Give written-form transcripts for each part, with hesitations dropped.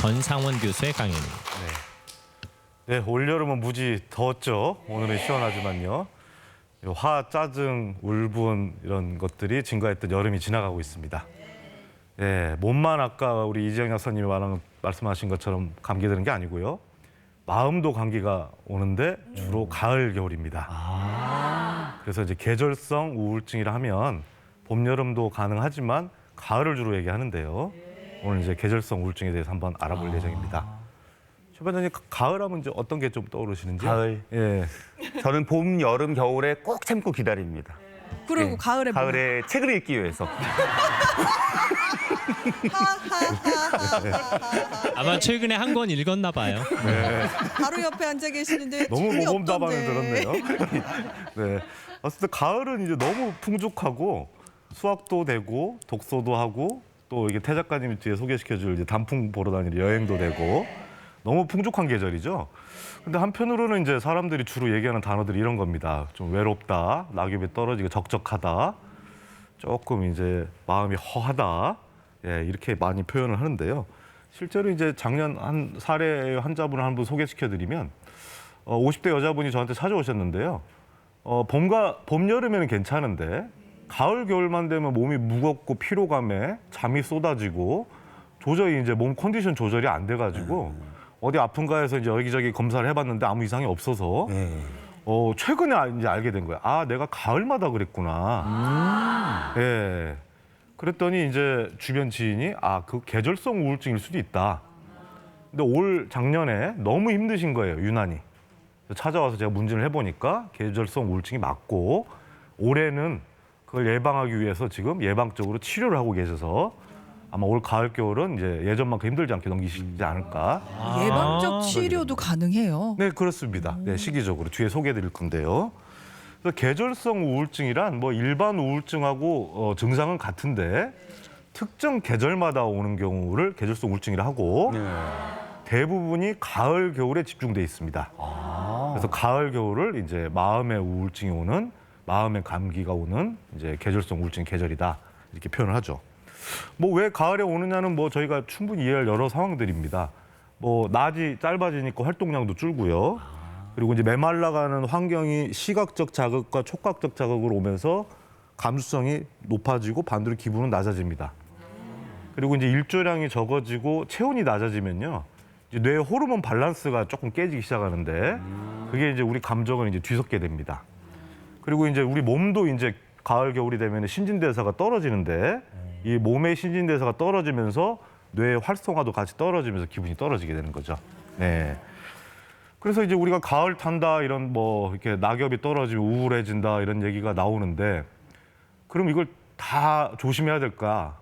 권상원 교수의 강연입니다. 네, 올여름은 무지 더웠죠. 오늘은 시원하지만요. 화, 짜증, 울분 이런 것들이 증가했던 여름이 지나가고 있습니다. 네, 몸만 아까 우리 이재영 약사님이 말씀하신 것처럼 감기 드는 게 아니고요. 마음도 감기가 오는데 주로 가을, 겨울입니다. 그래서 이제 계절성 우울증이라 하면 봄, 여름도 가능하지만 가을을 주로 얘기하는데요. 오늘 이제 계절성 우울증에 대해서 한번 알아볼 예정입니다. 최 반장님, 가을하면 이제 어떤 게 좀 떠오르시는지? 가을. 예. 저는 봄, 여름, 겨울에 꼭 참고 기다립니다. 그리고 예. 가을에 뭐? 가을에 책을 읽기 위해서. 아마 최근에 한 권 읽었나 봐요. 바로 옆에 앉아 계시는데 너무 책이 모범 답안을 없던데. 들었네요. 네. 어쨌든 가을은 이제 너무 풍족하고 수학도 되고 독서도 하고 또 이게 태 작가님이 뒤에 소개시켜줄 이제 단풍 보러 다니는 여행도 되고 너무 풍족한 계절이죠. 근데 한편으로는 이제 사람들이 주로 얘기하는 단어들이 이런 겁니다. 좀 외롭다, 낙엽이 떨어지고 적적하다, 조금 이제 마음이 허하다, 예, 이렇게 많이 표현을 하는데요. 실제로 이제 작년 한 사례 환자분을 한 분 소개시켜드리면 50대 여자분이 저한테 찾아오셨는데요. 봄, 여름에는 괜찮은데 가을, 겨울만 되면 몸이 무겁고 피로감에 잠이 쏟아지고 도저히 이제 몸 컨디션 조절이 안 돼가지고 어디 아픈가 해서 이제 여기저기 검사를 해봤는데 아무 이상이 없어서 최근에 이제 알게 된 거예요. 아, 내가 가을마다 그랬구나. 예. 그랬더니 이제 주변 지인이 그 계절성 우울증일 수도 있다. 근데 작년에 너무 힘드신 거예요, 유난히. 찾아와서 제가 문진을 해보니까 계절성 우울증이 맞고 올해는 그걸 예방하기 위해서 지금 예방적으로 치료를 하고 계셔서 아마 올 가을, 겨울은 이제 예전만큼 힘들지 않게 넘기시지 않을까. 예방적 치료도 가능해요. 네, 그렇습니다. 네, 시기적으로 뒤에 소개해드릴 건데요. 그래서 계절성 우울증이란 뭐 일반 우울증하고 증상은 같은데 특정 계절마다 오는 경우를 계절성 우울증이라 하고 대부분이 가을, 겨울에 집중돼 있습니다. 그래서 가을, 겨울을 이제 마음의 우울증이 오는, 마음의 감기가 오는 이제 계절성 우울증 계절이다 이렇게 표현을 하죠. 뭐 왜 가을에 오느냐는 뭐 저희가 충분히 이해할 여러 상황들입니다. 뭐 낮이 짧아지니까 활동량도 줄고요. 그리고 이제 메말라가는 환경이 시각적 자극과 촉각적 자극으로 오면서 감수성이 높아지고 반대로 기분은 낮아집니다. 그리고 이제 일조량이 적어지고 체온이 낮아지면요, 이제 뇌 호르몬 밸런스가 조금 깨지기 시작하는데 그게 이제 우리 감정을 이제 뒤섞게 됩니다. 그리고 이제 우리 몸도 이제 가을, 겨울이 되면 신진대사가 떨어지는데 이 몸의 신진대사가 떨어지면서 뇌의 활성화도 같이 떨어지면서 기분이 떨어지게 되는 거죠. 네. 그래서 이제 우리가 가을 탄다 이런 뭐 이렇게 낙엽이 떨어지면 우울해진다 이런 얘기가 나오는데 그럼 이걸 다 조심해야 될까?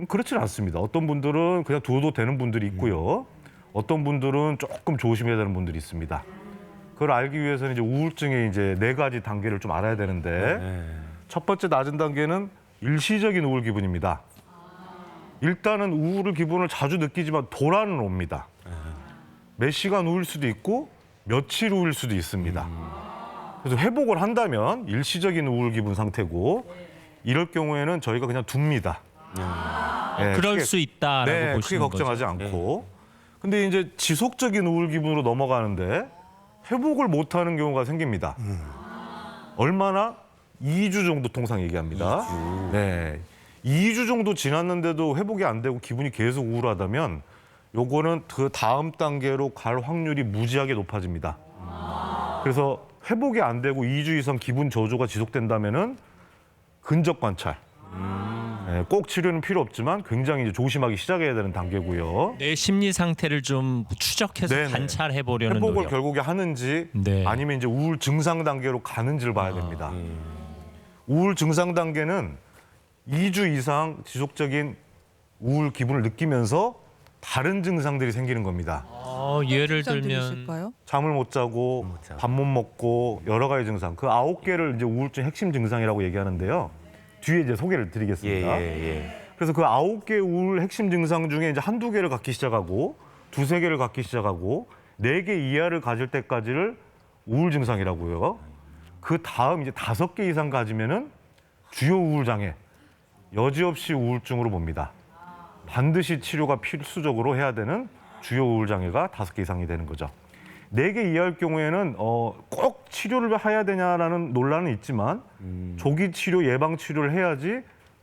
그렇지는 않습니다. 어떤 분들은 그냥 두어도 되는 분들이 있고요. 어떤 분들은 조금 조심해야 되는 분들이 있습니다. 그걸 알기 위해서는 이제 우울증의 이제 4가지 단계를 좀 알아야 되는데 첫 번째 낮은 단계는 일시적인 우울 기분입니다. 일단은 우울 기분을 자주 느끼지만 돌아는 옵니다. 몇 시간 우울 수도 있고 며칠 우울 수도 있습니다. 그래서 회복을 한다면 일시적인 우울 기분 상태고 이럴 경우에는 저희가 그냥 둡니다. 네, 그럴 크게, 수 있다라고 크게 보시는 걱정하지 거죠. 않고. 근데 이제 지속적인 우울 기분으로 넘어가는데 회복을 못하는 경우가 생깁니다. 얼마나? 2주 정도 통상 얘기합니다. 2주. 네, 2주 정도 지났는데도 회복이 안 되고 기분이 계속 우울하다면 요거는 그 다음 단계로 갈 확률이 무지하게 높아집니다. 그래서 회복이 안 되고 2주 이상 기분 저조가 지속된다면은 근접 관찰. 네, 꼭 치료는 필요 없지만 굉장히 이제 조심하기 시작해야 되는 단계고요. 내 심리 상태를 좀 추적해서 네네. 관찰해 보려는 회복을 노력. 결국에 하는지 네. 아니면 이제 우울 증상 단계로 가는지를 봐야 됩니다. 우울 증상 단계는 2주 이상 지속적인 우울 기분을 느끼면서 다른 증상들이 생기는 겁니다. 예를 증상들이 들면 있을까요? 잠을 못 자고 밥 못 먹고 여러 가지 증상. 그 9개를 이제 우울증 핵심 증상이라고 얘기하는데요. 뒤에 이제 소개를 드리겠습니다. 그래서 그 9개 우울 핵심 증상 중에 이제 한두 개를 갖기 시작하고 두세 개를 갖기 시작하고 4개 이하를 가질 때까지를 우울 증상이라고요. 그 다음 이제 5개 이상 가지면은 주요 우울 장애, 여지없이 우울증으로 봅니다. 반드시 치료가 필수적으로 해야 되는 주요 우울 장애가 5개 이상이 되는 거죠. 4개 이하일 경우에는 꼭 치료를 해야 되냐라는 논란은 있지만 조기 치료, 예방 치료를 해야지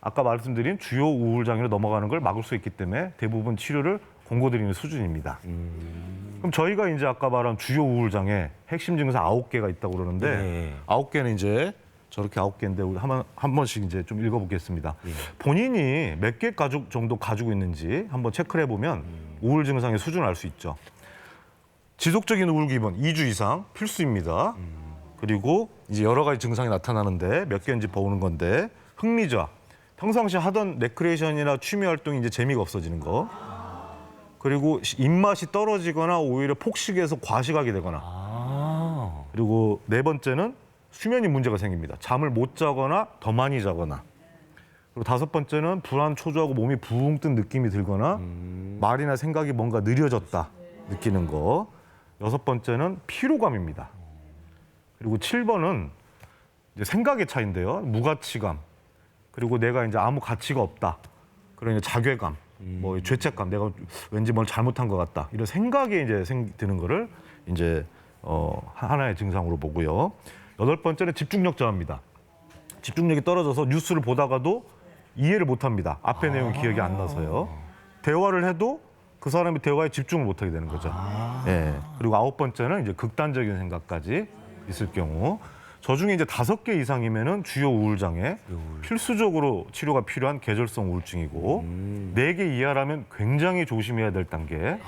아까 말씀드린 주요 우울 장애로 넘어가는 걸 막을 수 있기 때문에 대부분 치료를 권고드리는 수준입니다. 그럼 저희가 이제 아까 말한 주요 우울 장애 핵심 증상 9개가 있다고 그러는데 네. 9개는 이제 저렇게 9개인데 우리 한 번씩 이제 좀 읽어보겠습니다. 본인이 몇 개 가족 정도 가지고 있는지 한번 체크를 해보면 우울 증상의 수준을 알 수 있죠. 지속적인 우울 기분 2주 이상 필수입니다. 그리고 이제 여러 가지 증상이 나타나는데 몇 개인지 보는 건데 흥미좌, 평상시 하던 레크레이션이나 취미 활동이 이제 재미가 없어지는 거. 그리고 입맛이 떨어지거나 오히려 폭식해서 과식하게 되거나. 그리고 4번째는 수면이 문제가 생깁니다. 잠을 못 자거나 더 많이 자거나. 그리고 5번째는 불안 초조하고 몸이 붕 뜬 느낌이 들거나 말이나 생각이 뭔가 느려졌다 느끼는 거. 6번째는 피로감입니다. 그리고 7번은 이제 생각의 차이인데요. 무가치감. 그리고 내가 이제 아무 가치가 없다. 그러니 자괴감, 뭐 죄책감, 내가 왠지 뭘 잘못한 것 같다. 이런 생각이 이제 드는 거를 이제 하나의 증상으로 보고요. 8번째는 집중력 저하입니다. 집중력이 떨어져서 뉴스를 보다가도 이해를 못합니다. 앞의 내용이 기억이 안 나서요. 대화를 해도 그 사람이 대화에 집중을 못하게 되는 거죠. 예. 그리고 9번째는 이제 극단적인 생각까지 있을 경우. 저 중에 이제 5개 이상이면은 주요 우울 장애, 필수적으로 치료가 필요한 계절성 우울증이고 4개 이하라면 굉장히 조심해야 될 단계.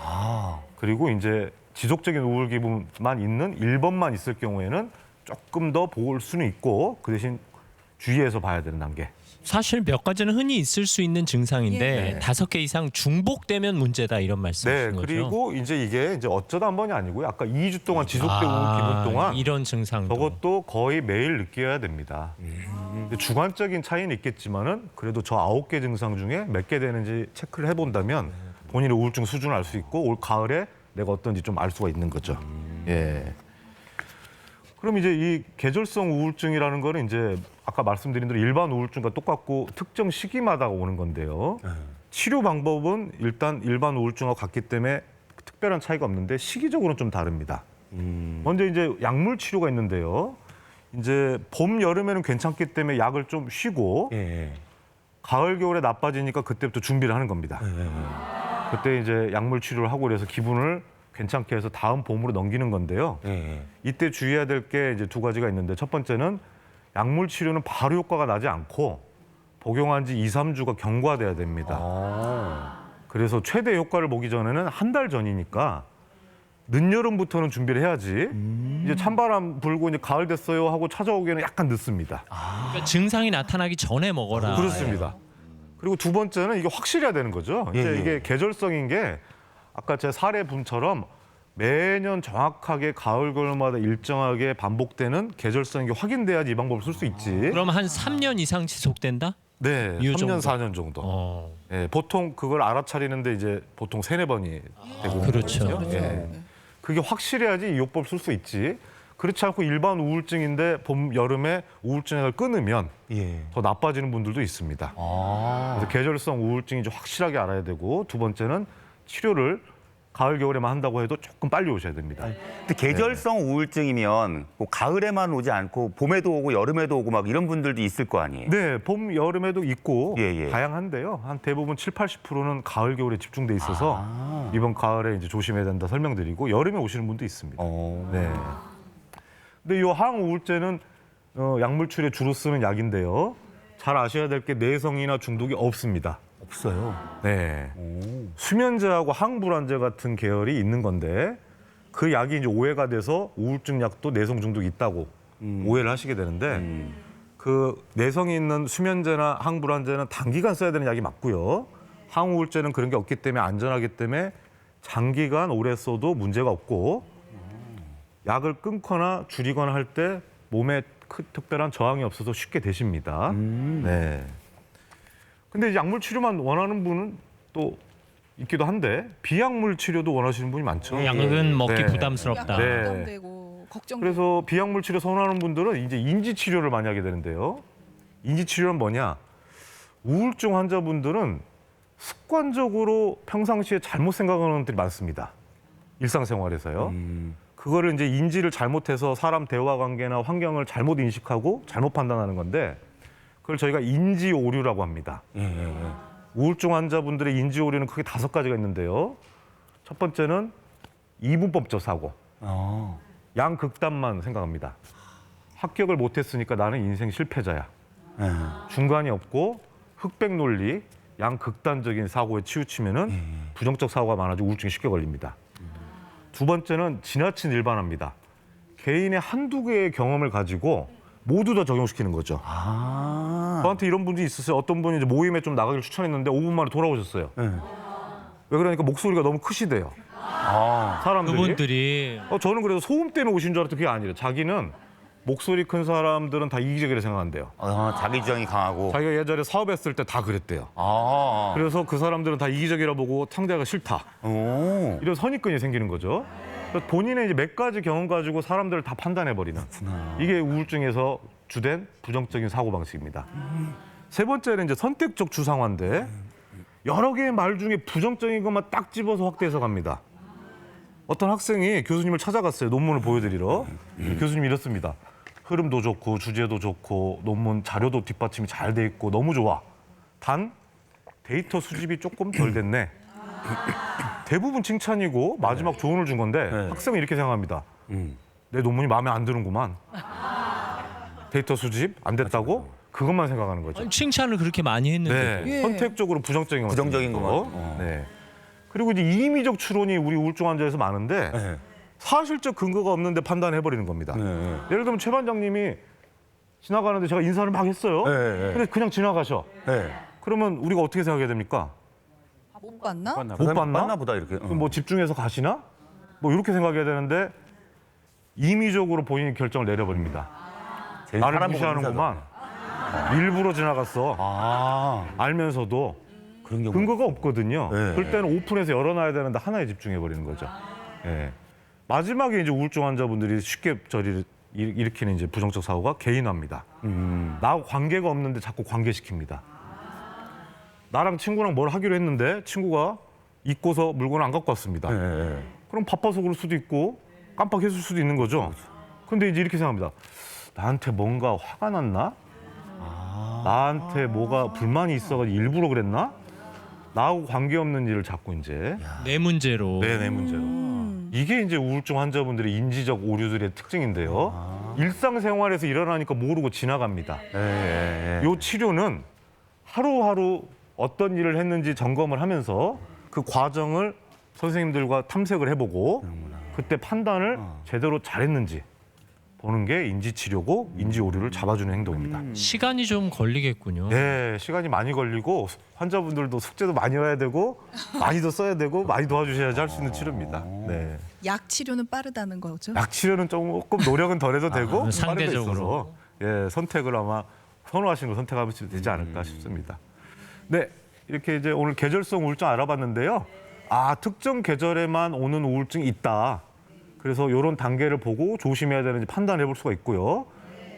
그리고 이제 지속적인 우울 기분만 있는 1번만 있을 경우에는 조금 더 볼 수는 있고 그 대신 주의해서 봐야 되는 단계. 사실 몇 가지는 흔히 있을 수 있는 증상인데 예. 5개 이상 중복되면 문제다 이런 말씀이신 네, 거죠? 그리고 이제 이게 이제 어쩌다 한 번이 아니고요. 아까 2주 동안 지속된 우울 기분 동안 이런 증상도 저것도 거의 매일 느껴야 됩니다. 근데 주관적인 차이는 있겠지만은 그래도 저 9개 증상 중에 몇 개 되는지 체크를 해본다면 본인의 우울증 수준을 알 수 있고 올 가을에 내가 어떤지 좀 알 수가 있는 거죠. 예. 그럼 이제 이 계절성 우울증이라는 거는 이제 아까 말씀드린 대로 일반 우울증과 똑같고 특정 시기마다 오는 건데요. 치료 방법은 일단 일반 우울증과 같기 때문에 특별한 차이가 없는데 시기적으로는 좀 다릅니다. 먼저 이제 약물 치료가 있는데요. 이제 봄, 여름에는 괜찮기 때문에 약을 좀 쉬고 가을, 겨울에 나빠지니까 그때부터 준비를 하는 겁니다. 그때 이제 약물 치료를 하고 그래서 기분을 괜찮게 해서 다음 봄으로 넘기는 건데요. 이때 주의해야 될 게 이제 2가지가 있는데 첫 번째는 약물 치료는 바로 효과가 나지 않고 복용한 지 2, 3주가 경과돼야 됩니다. 그래서 최대 효과를 보기 전에는 한 달 전이니까 늦여름부터는 준비를 해야지 이제 찬바람 불고 이제 가을 됐어요 하고 찾아오기에는 약간 늦습니다. 그러니까 증상이 나타나기 전에 먹어라. 그렇습니다. 그리고 2번째는 이게 확실해야 되는 거죠. 이제 이게 계절성인 게 아까 제 사례분처럼 매년 정확하게 가을, 겨울마다 일정하게 반복되는 계절성인 게 확인돼야지 이 방법을 쓸 수 있지. 그럼 한 3년 이상 지속된다? 네, 이 3년, 정도? 4년 정도. 예, 보통 그걸 알아차리는데 이제 보통 3, 4번이 되고 그렇죠. 있거든요. 예. 그게 확실해야지 이 요법을 쓸 수 있지. 그렇지 않고 일반 우울증인데 봄, 여름에 우울증을 끊으면 더 나빠지는 분들도 있습니다. 그래서 계절성 우울증인지 확실하게 알아야 되고 2번째는 치료를 가을, 겨울에만 한다고 해도 조금 빨리 오셔야 됩니다. 근데 계절성 우울증이면 뭐 가을에만 오지 않고 봄에도 오고 여름에도 오고 막 이런 분들도 있을 거 아니에요? 네, 봄, 여름에도 있고 예. 다양한데요. 한 대부분 7, 80%는 가을, 겨울에 집중돼 있어서 이번 가을에 이제 조심해야 된다 설명드리고 여름에 오시는 분도 있습니다. 네. 근데 이 항우울제는 약물 치료에 주로 쓰는 약인데요. 잘 아셔야 될 게 내성이나 중독이 없습니다. 없어요. 네. 수면제하고 항불안제 같은 계열이 있는 건데 그 약이 이제 오해가 돼서 우울증 약도 내성 중독이 있다고 오해를 하시게 되는데 그 내성이 있는 수면제나 항불안제는 단기간 써야 되는 약이 맞고요. 항우울제는 그런 게 없기 때문에 안전하기 때문에 장기간 오래 써도 문제가 없고 약을 끊거나 줄이거나 할 때 몸에 특별한 저항이 없어서 쉽게 되십니다. 네. 근데 이제 약물 치료만 원하는 분은 또 있기도 한데 비약물 치료도 원하시는 분이 많죠. 약은 먹기 네. 부담스럽다. 네. 부담되고 걱정. 그래서 비약물 치료 선호하는 분들은 이제 인지 치료를 많이 하게 되는데요. 인지 치료는 뭐냐? 우울증 환자분들은 습관적으로 평상시에 잘못 생각하는 것들이 많습니다. 일상생활에서요. 그거를 이제 인지를 잘못해서 사람 대화 관계나 환경을 잘못 인식하고 잘못 판단하는 건데 그걸 저희가 인지 오류라고 합니다. 우울증 환자분들의 인지 오류는 크게 5가지가 있는데요. 첫 번째는 이분법적 사고. 양극단만 생각합니다. 합격을 못했으니까 나는 인생 실패자야. 중간이 없고 흑백 논리, 양극단적인 사고에 치우치면은 부정적 사고가 많아지고 우울증이 쉽게 걸립니다. 두 번째는 지나친 일반화입니다. 개인의 한두 개의 경험을 가지고 모두 다 적용시키는 거죠. 저한테 이런 분이 있었어요. 어떤 분이 이제 모임에 좀 나가기를 추천했는데 5분 만에 돌아오셨어요. 왜 그러니까 목소리가 너무 크시대요. 사람들이. 그분들이 저는 그래서 소음 때문에 오신 줄 알았더니 그게 아니래요. 자기는 목소리 큰 사람들은 다 이기적이라 생각한대요. 자기 주장이 강하고. 자기가 예전에 사업했을 때 다 그랬대요. 그래서 그 사람들은 다 이기적이라 보고 상대가 싫다. 이런 선입견이 생기는 거죠. 그래서 본인의 이제 몇 가지 경험 가지고 사람들을 다 판단해버리는. 이게 우울증에서 주된 부정적인 사고방식입니다. 세 번째는 이제 선택적 추상화인데 여러 개의 말 중에 부정적인 것만 딱 집어서 확대해서 갑니다. 어떤 학생이 교수님을 찾아갔어요. 논문을 보여드리러. 교수님이 이렇습니다. 흐름도 좋고 주제도 좋고 논문 자료도 뒷받침이 잘 돼 있고 너무 좋아. 단 데이터 수집이 조금 덜 됐네. 대부분 칭찬이고 마지막 조언을 준 건데 학생은 이렇게 생각합니다. 내 논문이 마음에 안 드는구만. 데이터 수집 안 됐다고? 그것만 생각하는 거죠. 아니, 칭찬을 그렇게 많이 했는데 네, 예. 선택적으로 부정적인 부정적인 거. 네. 그리고 이제 임의적 추론이 우리 우울증 환자에서 많은데 사실적 근거가 없는데 판단해버리는 겁니다. 예를 들면 최 반장님이 지나가는데 제가 인사를 막 했어요. 근데 그냥 지나가셔. 그러면 우리가 어떻게 생각해야 됩니까? 못 봤나? 못 봤나? 보다 이렇게. 그럼 뭐 집중해서 가시나? 뭐 이렇게 생각해야 되는데 임의적으로 본인이 결정을 내려버립니다. 나를 무시하는구만. 일부러 지나갔어. 알면서도 그런 경우. 근거가 없거든요. 네. 그럴 때는 오픈해서 열어놔야 되는데 하나에 집중해버리는 거죠. 마지막에 이제 우울증 환자분들이 쉽게 저리를 일으키는 이제 부정적 사고가 개인화입니다. 나하고 관계가 없는데 자꾸 관계시킵니다. 나랑 친구랑 뭘 하기로 했는데 친구가 잊고서 물건을 안 갖고 왔습니다. 그럼 바빠서 그럴 수도 있고 깜빡했을 수도 있는 거죠. 근데 이제 이렇게 생각합니다. 나한테 뭔가 화가 났나? 나한테 뭐가 불만이 있어가지고 일부러 그랬나? 나하고 관계없는 일을 자꾸 이제 내 문제로. 내 문제로. 이게 이제 우울증 환자분들의 인지적 오류들의 특징인데요. 일상생활에서 일어나니까 모르고 지나갑니다. 이 치료는 하루하루 어떤 일을 했는지 점검을 하면서 그 과정을 선생님들과 탐색을 해보고 그때 판단을 제대로 잘했는지 보는 게 인지치료고 인지오류를 잡아주는 행동입니다. 시간이 좀 걸리겠군요. 네, 시간이 많이 걸리고 환자분들도 숙제도 많이 해야 되고 많이도 써야 되고 많이 도와주셔야지 할 수 있는 치료입니다. 네. 약 치료는 빠르다는 거죠. 약 치료는 조금 노력은 덜 해도 되고 상대적으로. 빠른 데 있어서, 선택을 아마 선호하시는 걸 선택하면 되지 않을까 싶습니다. 네, 이렇게 이제 오늘 계절성 우울증 알아봤는데요. 특정 계절에만 오는 우울증이 있다. 그래서 이런 단계를 보고 조심해야 되는지 판단해 볼 수가 있고요.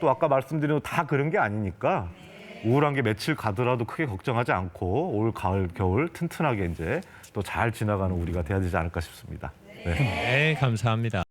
또 아까 말씀드린 다 그런 게 아니니까 우울한 게 며칠 가더라도 크게 걱정하지 않고 올 가을 겨울 튼튼하게 이제 또 잘 지나가는 우리가 돼야 되지 않을까 싶습니다. 네, 감사합니다.